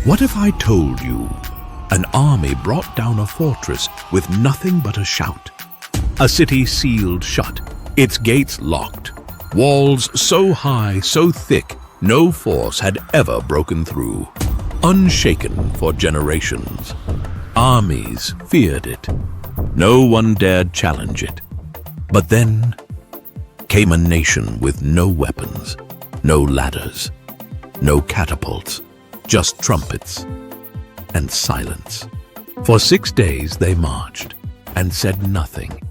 What if I told you an army brought down a fortress with nothing but a shout? A city sealed shut, its gates locked, walls so high, so thick, no force had ever broken through. Unshaken for generations, armies feared it. No one dared challenge it. But then came a nation with no weapons, no ladders, no catapults, just trumpets and silence. For 6 days they marched and said nothing.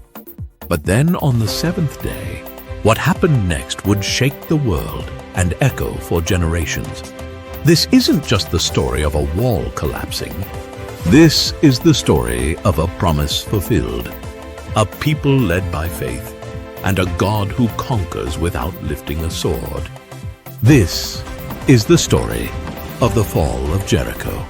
But then on the 7th day, what happened next would shake the world and echo for generations. This isn't just the story of a wall collapsing. This is the story of a promise fulfilled, a people led by faith, and a God who conquers without lifting a sword. This is the story of the fall of Jericho.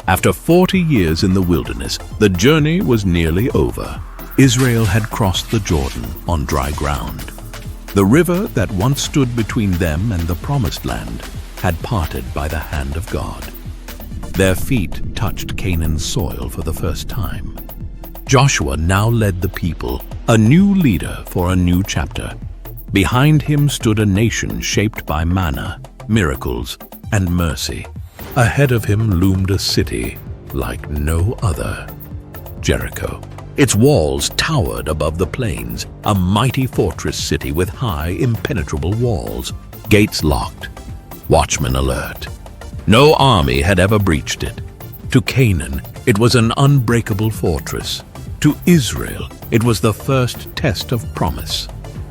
After 40 years in the wilderness, the journey was nearly over. Israel had crossed the Jordan on dry ground. The river that once stood between them and the Promised Land had parted by the hand of God. Their feet touched Canaan's soil for the first time. Joshua now led the people, a new leader for a new chapter. Behind him stood a nation shaped by manna, miracles, and mercy. Ahead of him loomed a city like no other, Jericho. Its walls towered above the plains, a mighty fortress city with high, impenetrable walls, gates locked, watchmen alert. No army had ever breached it. To Canaan, it was an unbreakable fortress. To Israel, it was the first test of promise.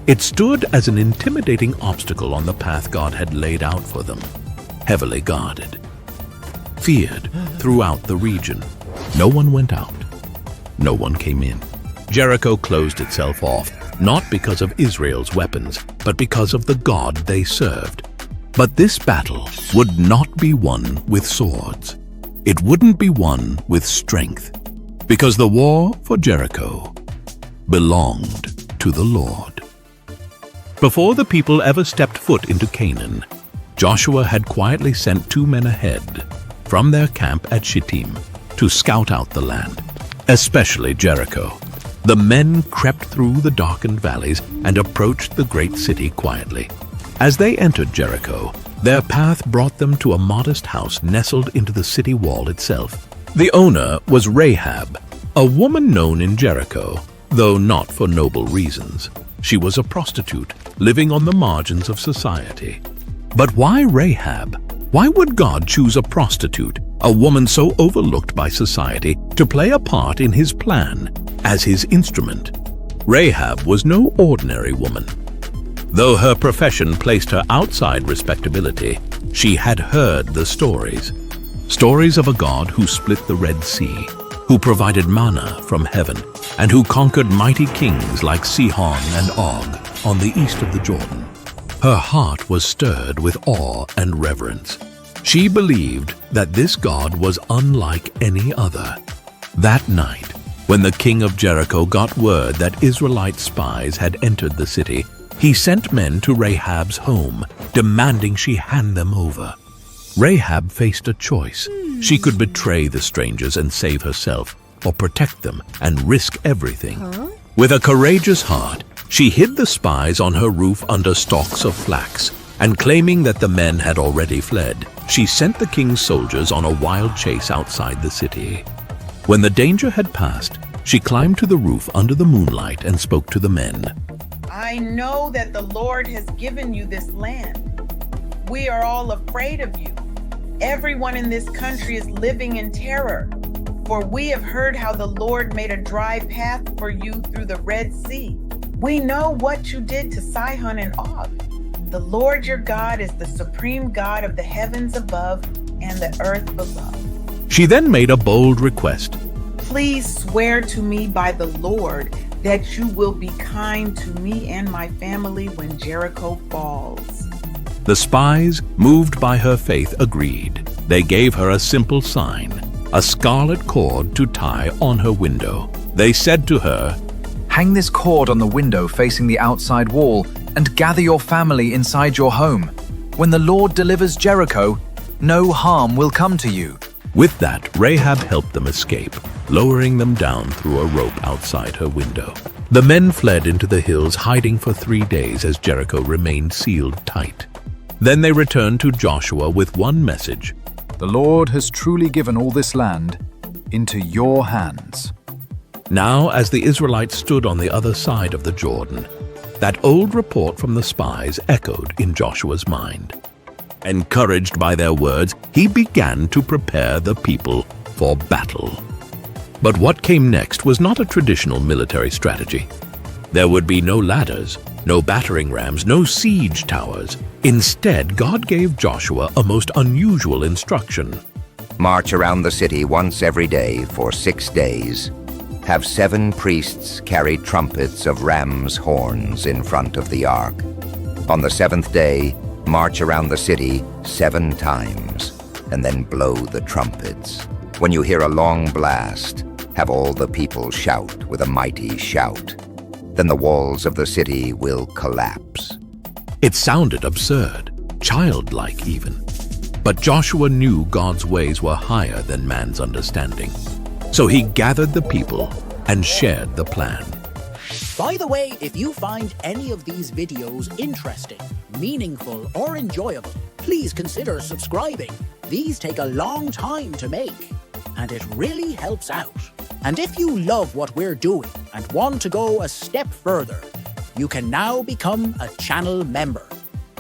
It stood as an intimidating obstacle on the path God had laid out for them, heavily guarded. Feared throughout the region, no one went out. No one came in. Jericho closed itself off, not because of Israel's weapons, but because of the God they served. But this battle would not be won with swords. It wouldn't be won with strength, because the war for Jericho belonged to the Lord. Before the people ever stepped foot into Canaan, Joshua had quietly sent 2 men ahead from their camp at Shittim to scout out the land, especially Jericho. The men crept through the darkened valleys and approached the great city quietly. As they entered Jericho, their path brought them to a modest house nestled into the city wall itself. The owner was Rahab, a woman known in Jericho, though not for noble reasons. She was a prostitute, living on the margins of society. But why Rahab? Why would God choose a prostitute, a woman so overlooked by society, to play a part in his plan as his instrument? Rahab was no ordinary woman. Though her profession placed her outside respectability, she had heard the stories. Stories of a God who split the Red Sea, who provided manna from heaven, and who conquered mighty kings like Sihon and Og on the east of the Jordan. Her heart was stirred with awe and reverence. She believed that this God was unlike any other. That night, when the king of Jericho got word that Israelite spies had entered the city, he sent men to Rahab's home, demanding she hand them over. Rahab faced a choice. She could betray the strangers and save herself, or protect them and risk everything. With a courageous heart, she hid the spies on her roof under stalks of flax, and claiming that the men had already fled, she sent the king's soldiers on a wild chase outside the city. When the danger had passed, she climbed to the roof under the moonlight and spoke to the men. I know that the Lord has given you this land. We are all afraid of you. Everyone in this country is living in terror, for we have heard how the Lord made a dry path for you through the Red Sea. We know what you did to Sihon and Og. The Lord your God is the supreme God of the heavens above and the earth below. She then made a bold request. Please swear to me by the Lord that you will be kind to me and my family when Jericho falls. The spies, moved by her faith, agreed. They gave her a simple sign, a scarlet cord to tie on her window. They said to her, "Hang this cord on the window facing the outside wall. and gather your family inside your home. When the Lord delivers Jericho, no harm will come to you." With that, Rahab helped them escape, lowering them down through a rope outside her window. The men fled into the hills, hiding for 3 days as Jericho remained sealed tight. Then they returned to Joshua with one message: "The Lord has truly given all this land into your hands." Now, as the Israelites stood on the other side of the Jordan, that old report from the spies echoed in Joshua's mind. Encouraged by their words, he began to prepare the people for battle. But what came next was not a traditional military strategy. There would be no ladders, no battering rams, no siege towers. Instead, God gave Joshua a most unusual instruction. March around the city once every day for 6 days. Have 7 priests carry trumpets of ram's horns in front of the ark. On the 7th day, march around the city 7 times, and then blow the trumpets. When you hear a long blast, have all the people shout with a mighty shout. Then the walls of the city will collapse. It sounded absurd, childlike even. But Joshua knew God's ways were higher than man's understanding. So he gathered the people and shared the plan. By the way, if you find any of these videos interesting, meaningful, or enjoyable, please consider subscribing. These take a long time to make, and it really helps out. And if you love what we're doing and want to go a step further, you can now become a channel member.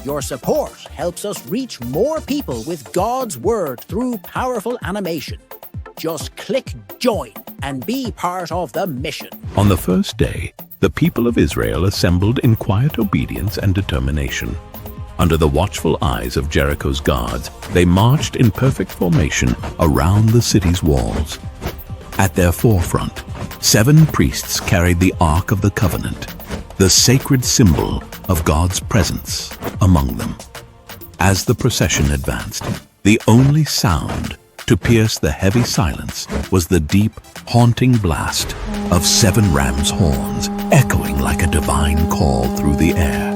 Your support helps us reach more people with God's Word through powerful animation. Just click join and be part of the mission. On the first day, the people of Israel assembled in quiet obedience and determination. Under the watchful eyes of Jericho's guards, they marched in perfect formation around the city's walls. At their forefront, 7 priests carried the Ark of the Covenant, the sacred symbol of God's presence among them. As the procession advanced, the only sound to pierce the heavy silence was the deep, haunting blast of 7 ram's horns, echoing like a divine call through the air.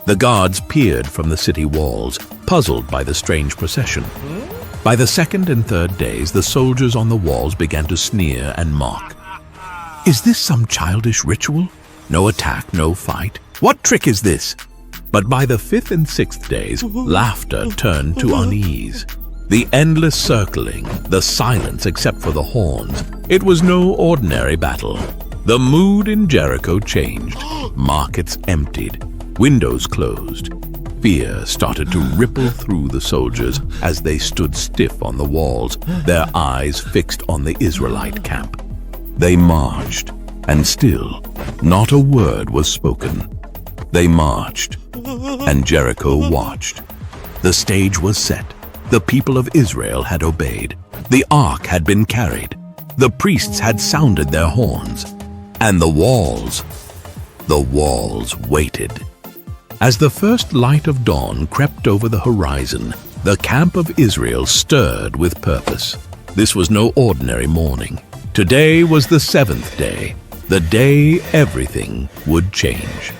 The guards peered from the city walls, puzzled by the strange procession. By the 2nd and 3rd days, the soldiers on the walls began to sneer and mock. "Is this some childish ritual? No attack, no fight. What trick is this?" But by the 5th and 6th days, laughter turned to unease. The endless circling, the silence except for the horns. It was no ordinary battle. The mood in Jericho changed. Markets emptied. Windows closed. Fear started to ripple through the soldiers as they stood stiff on the walls, their eyes fixed on the Israelite camp. They marched, and still not a word was spoken. They marched, and Jericho watched. The stage was set. The people of Israel had obeyed. The ark had been carried. The priests had sounded their horns. And the walls waited. As the first light of dawn crept over the horizon, the camp of Israel stirred with purpose. This was no ordinary morning. Today was the 7th day, the day everything would change.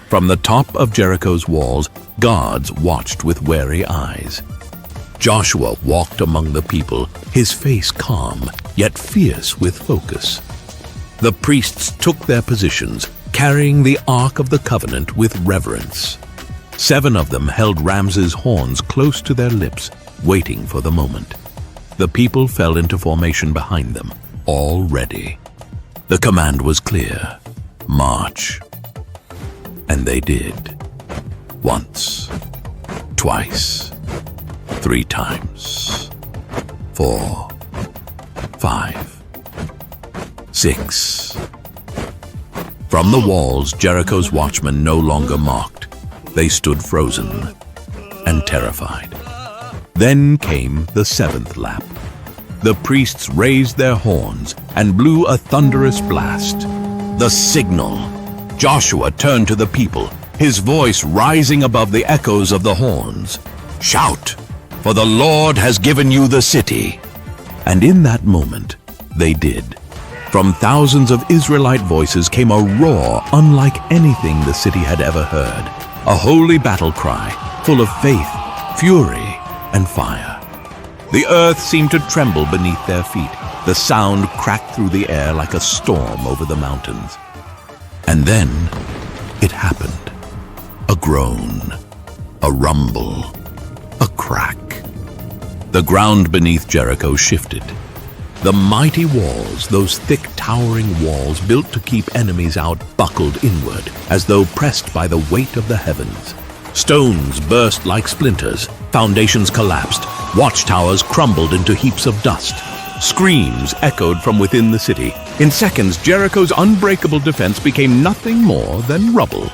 From the top of Jericho's walls, guards watched with wary eyes. Joshua walked among the people, his face calm, yet fierce with focus. The priests took their positions, carrying the Ark of the Covenant with reverence. 7 of them held Ramses' horns close to their lips, waiting for the moment. The people fell into formation behind them, all ready. The command was clear: march. And they did. Once, twice, 3 times, 4, 5, 6. From the walls, Jericho's watchmen no longer mocked. They stood frozen and terrified. Then came the 7th lap. The priests raised their horns and blew a thunderous blast. The signal. Joshua turned to the people, his voice rising above the echoes of the horns. "Shout, for the Lord has given you the city." And in that moment, they did. From thousands of Israelite voices came a roar unlike anything the city had ever heard. A holy battle cry, full of faith, fury, and fire. The earth seemed to tremble beneath their feet. The sound cracked through the air like a storm over the mountains. And then it happened. A groan, a rumble, a crack. The ground beneath Jericho shifted. The mighty walls, those thick towering walls built to keep enemies out, buckled inward, as though pressed by the weight of the heavens. Stones burst like splinters, foundations collapsed, watchtowers crumbled into heaps of dust. Screams echoed from within the city. In seconds, Jericho's unbreakable defense became nothing more than rubble.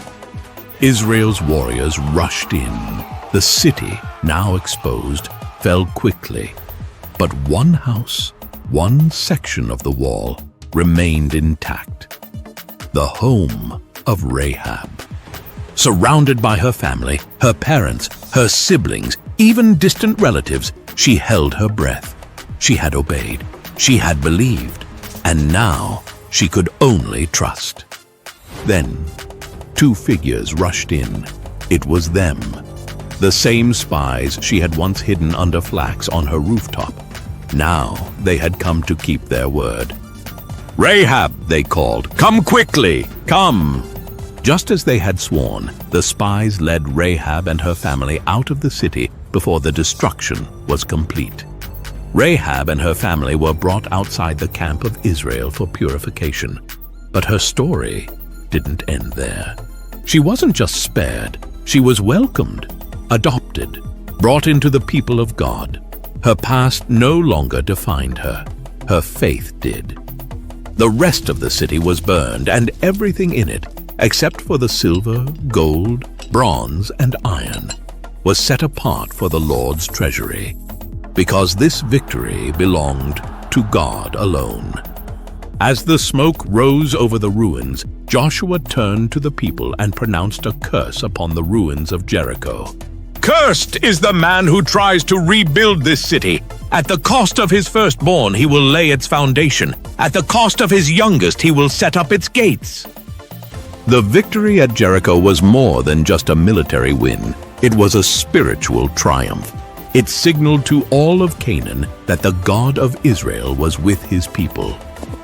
Israel's warriors rushed in. The city, now exposed, fell quickly. But one house, one section of the wall, remained intact. The home of Rahab. Surrounded by her family, her parents, her siblings, even distant relatives, she held her breath. She had obeyed, she had believed, and now she could only trust. Then, two figures rushed in. It was them, the same spies she had once hidden under flax on her rooftop. Now they had come to keep their word. "Rahab," they called, "come quickly, come!" Just as they had sworn, the spies led Rahab and her family out of the city before the destruction was complete. Rahab and her family were brought outside the camp of Israel for purification. But her story didn't end there. She wasn't just spared, she was welcomed, adopted, brought into the people of God. Her past no longer defined her. Her faith did. The rest of the city was burned, and everything in it, except for the silver, gold, bronze, and iron, was set apart for the Lord's treasury, because this victory belonged to God alone. As the smoke rose over the ruins, Joshua turned to the people and pronounced a curse upon the ruins of Jericho. "Cursed is the man who tries to rebuild this city. At the cost of his firstborn, he will lay its foundation. At the cost of his youngest, he will set up its gates." The victory at Jericho was more than just a military win. It was a spiritual triumph. It signaled to all of Canaan that the God of Israel was with his people.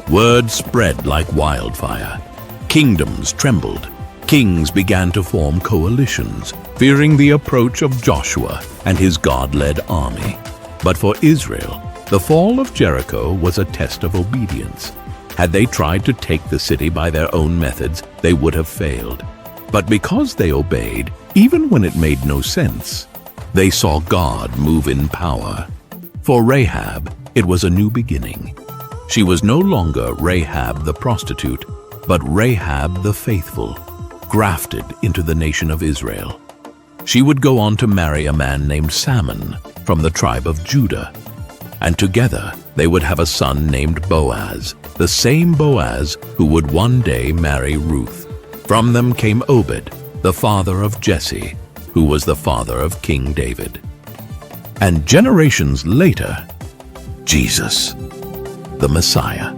Word spread like wildfire. Kingdoms trembled. Kings began to form coalitions, fearing the approach of Joshua and his God-led army. But for Israel, the fall of Jericho was a test of obedience. Had they tried to take the city by their own methods, they would have failed. But because they obeyed, even when it made no sense, they saw God move in power. For Rahab, it was a new beginning. She was no longer Rahab the prostitute, but Rahab the faithful, grafted into the nation of Israel. She would go on to marry a man named Salmon from the tribe of Judah, and together they would have a son named Boaz, the same Boaz who would one day marry Ruth. From them came Obed, the father of Jesse, who was the father of King David. And generations later, Jesus, the Messiah.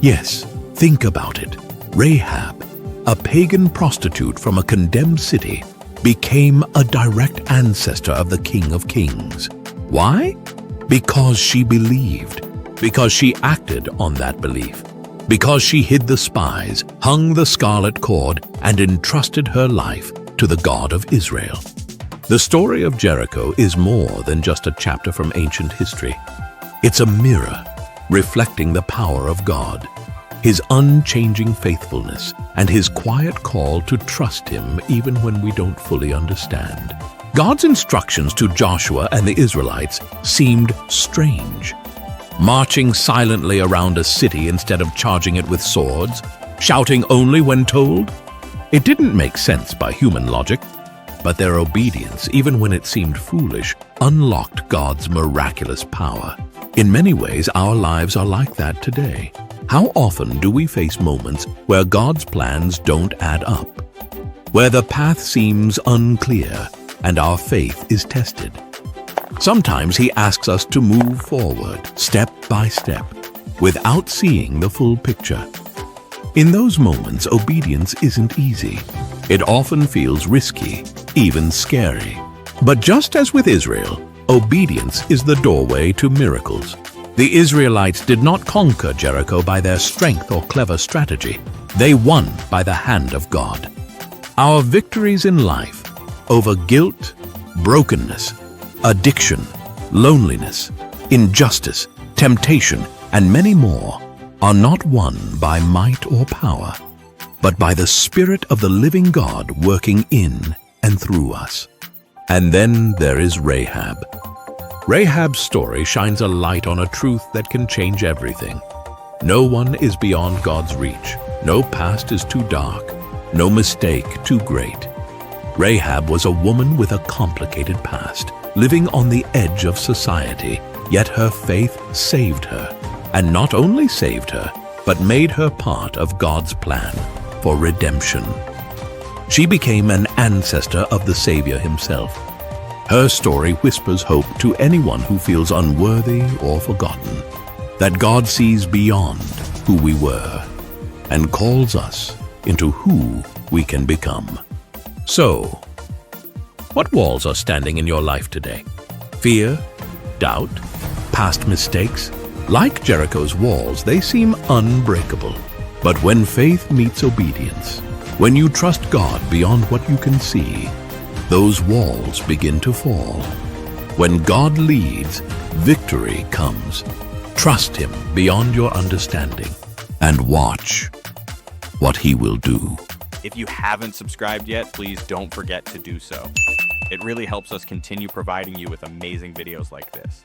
Yes, think about it. Rahab, a pagan prostitute from a condemned city, became a direct ancestor of the King of Kings. Why? Because she believed, because she acted on that belief, because she hid the spies, hung the scarlet cord, and entrusted her life to the God of Israel. The story of Jericho is more than just a chapter from ancient history. It's a mirror reflecting the power of God, his unchanging faithfulness, and his quiet call to trust him even when we don't fully understand. God's instructions to Joshua and the Israelites seemed strange. Marching silently around a city instead of charging it with swords, shouting only when told. It didn't make sense by human logic, but their obedience, even when it seemed foolish, unlocked God's miraculous power. In many ways, our lives are like that today. How often do we face moments where God's plans don't add up, where the path seems unclear and our faith is tested? Sometimes he asks us to move forward, step by step, without seeing the full picture. In those moments, obedience isn't easy. It often feels risky, even scary. But just as with Israel, obedience is the doorway to miracles. The Israelites did not conquer Jericho by their strength or clever strategy. They won by the hand of God. Our victories in life over guilt, brokenness, addiction, loneliness, injustice, temptation, and many more are not won by might or power, but by the Spirit of the living God working in and through us. And then there is Rahab. Rahab's story shines a light on a truth that can change everything. No one is beyond God's reach. No past is too dark. No mistake too great. Rahab was a woman with a complicated past, living on the edge of society, yet her faith saved her. And not only saved her, but made her part of God's plan for redemption. She became an ancestor of the Savior himself. Her story whispers hope to anyone who feels unworthy or forgotten, that God sees beyond who we were and calls us into who we can become. So, what walls are standing in your life today? Fear? Doubt? Past mistakes? Like Jericho's walls, they seem unbreakable. But when faith meets obedience, when you trust God beyond what you can see, those walls begin to fall. When God leads, victory comes. Trust Him beyond your understanding and watch what He will do. If you haven't subscribed yet, please don't forget to do so. It really helps us continue providing you with amazing videos like this.